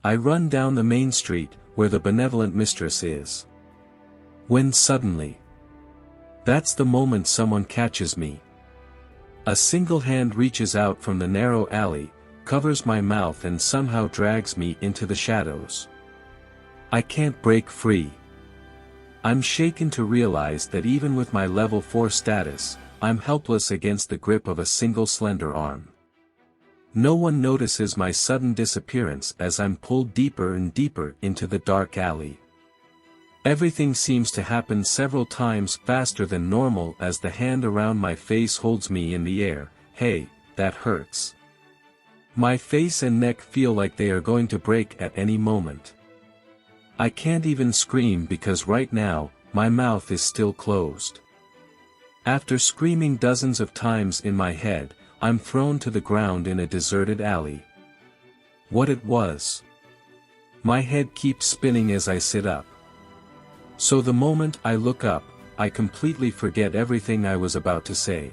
I run down the main street, where the benevolent mistress is. When suddenly, that's the moment someone catches me. A single hand reaches out from the narrow alley, covers my mouth and somehow drags me into the shadows. I can't break free. I'm shaken to realize that even with my level 4 status, I'm helpless against the grip of a single slender arm. No one notices my sudden disappearance as I'm pulled deeper and deeper into the dark alley. Everything seems to happen several times faster than normal as the hand around my face holds me in the air. Hey, that hurts. My face and neck feel like they are going to break at any moment. I can't even scream because right now, my mouth is still closed. After screaming dozens of times in my head, I'm thrown to the ground in a deserted alley. What it was. My head keeps spinning as I sit up. So the moment I look up, I completely forget everything I was about to say.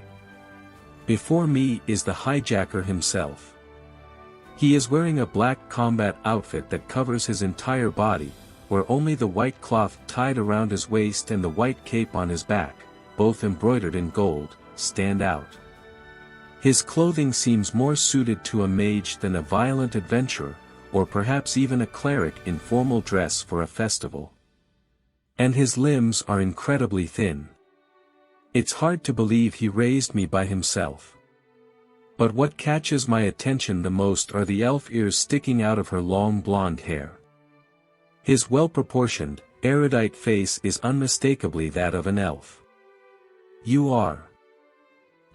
Before me is the hijacker himself. He is wearing a black combat outfit that covers his entire body, where only the white cloth tied around his waist and the white cape on his back, both embroidered in gold, stand out. His clothing seems more suited to a mage than a violent adventurer, or perhaps even a cleric in formal dress for a festival. And his limbs are incredibly thin. It's hard to believe he raised me by himself. But what catches my attention the most are the elf ears sticking out of her long blonde hair. His well-proportioned, erudite face is unmistakably that of an elf. You are.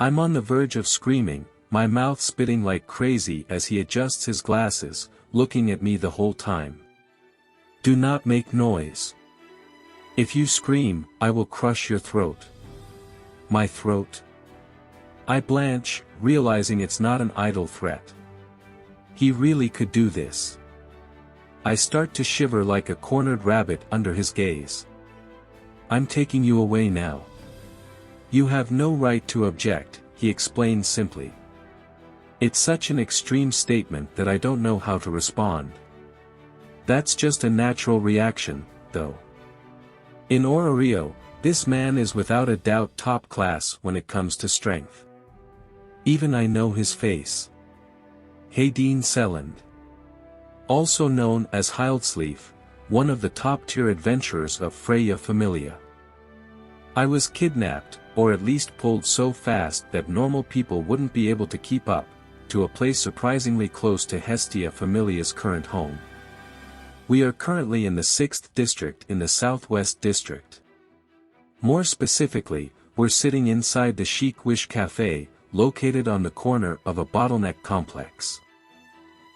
I'm on the verge of screaming, my mouth spitting like crazy as he adjusts his glasses, looking at me the whole time. Do not make noise. If you scream, I will crush your throat. My throat? I blanch, realizing it's not an idle threat. He really could do this. I start to shiver like a cornered rabbit under his gaze. I'm taking you away now. You have no right to object, he explains simply. It's such an extreme statement that I don't know how to respond. That's just a natural reaction, though. In Orario, this man is without a doubt top class when it comes to strength. Even I know his face. Hedin'S, also known as Hildesleif, one of the top-tier adventurers of Hestia Familia. I was kidnapped, or at least pulled so fast that normal people wouldn't be able to keep up, to a place surprisingly close to Hestia Familia's current home. We are currently in the 6th district in the Southwest District. More specifically, we're sitting inside the Chic Wish Cafe, located on the corner of a bottleneck complex.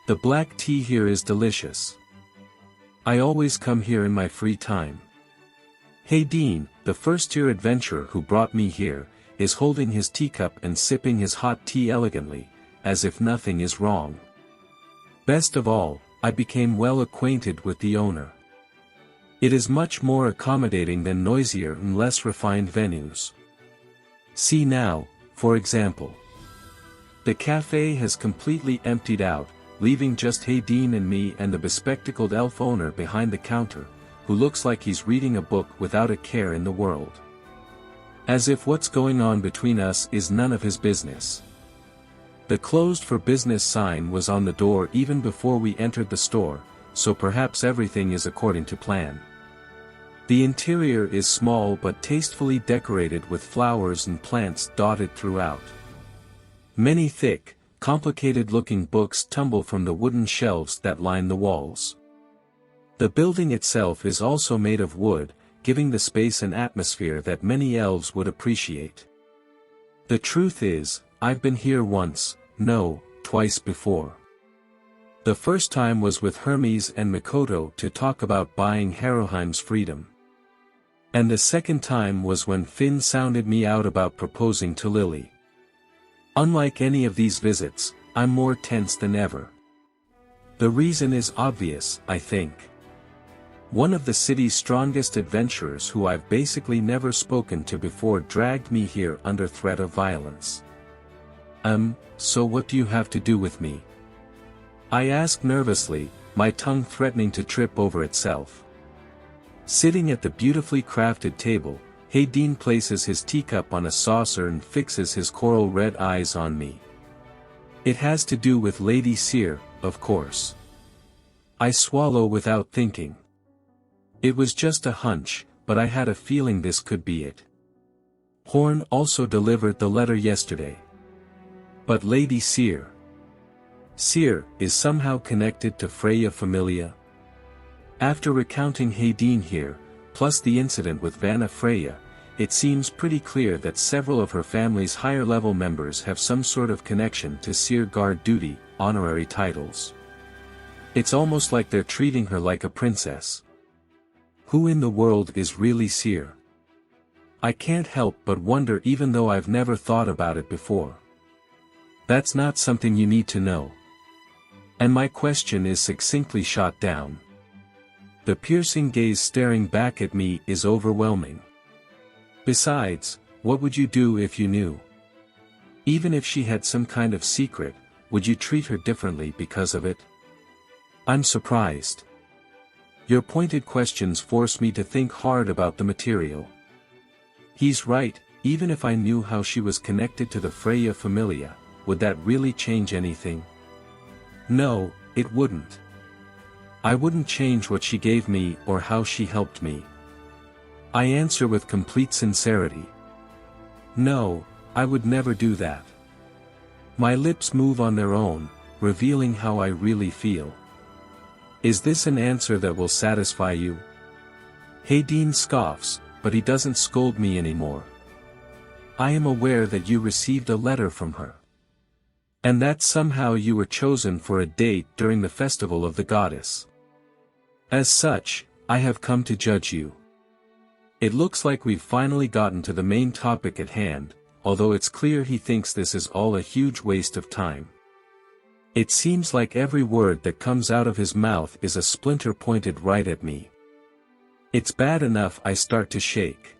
The black tea here is delicious. I always come here in my free time. Hedin, the first-year adventurer who brought me here, is holding his teacup and sipping his hot tea elegantly, as if nothing is wrong. Best of all, I became well acquainted with the owner. It is much more accommodating than noisier and less refined venues. See now, for example. The cafe has completely emptied out, leaving just Hedin and me and the bespectacled elf owner behind the counter, who looks like he's reading a book without a care in the world. As if what's going on between us is none of his business. The closed for business sign was on the door even before we entered the store, so perhaps everything is according to plan. The interior is small but tastefully decorated with flowers and plants dotted throughout. Many thick, complicated-looking books tumble from the wooden shelves that line the walls. The building itself is also made of wood, giving the space an atmosphere that many elves would appreciate. The truth is, I've been here once, no, twice before. The first time was with Hermes and Mikoto to talk about buying Haroheim's freedom. And the second time was when Finn sounded me out about proposing to Lily. Unlike any of these visits, I'm more tense than ever. The reason is obvious, I think. One of the city's strongest adventurers who I've basically never spoken to before dragged me here under threat of violence. So what do you have to do with me? I ask nervously, my tongue threatening to trip over itself. Sitting at the beautifully crafted table, Hedin places his teacup on a saucer and fixes his coral red eyes on me. It has to do with Lady Seer, of course. I swallow without thinking. It was just a hunch, but I had a feeling this could be it. Horn also delivered the letter yesterday. But Lady Seer. Seer is somehow connected to Hestia Familia? After recounting Hedin here, plus the incident with Vanna Freya, it seems pretty clear that several of her family's higher-level members have some sort of connection to Seer Guard duty, honorary titles. It's almost like they're treating her like a princess. Who in the world is really Seer? I can't help but wonder, even though I've never thought about it before. That's not something you need to know. And my question is succinctly shot down. The piercing gaze staring back at me is overwhelming. Besides, what would you do if you knew? Even if she had some kind of secret, would you treat her differently because of it? I'm surprised. Your pointed questions force me to think hard about the material. He's right, even if I knew how she was connected to the Hestia Familia, would that really change anything? No, it wouldn't. I wouldn't change what she gave me or how she helped me. I answer with complete sincerity. No, I would never do that. My lips move on their own, revealing how I really feel. Is this an answer that will satisfy you? Hedin scoffs, but he doesn't scold me anymore. I am aware that you received a letter from her. And that somehow you were chosen for a date during the festival of the goddess. As such, I have come to judge you. It looks like we've finally gotten to the main topic at hand, although it's clear he thinks this is all a huge waste of time. It seems like every word that comes out of his mouth is a splinter pointed right at me. It's bad enough I start to shake.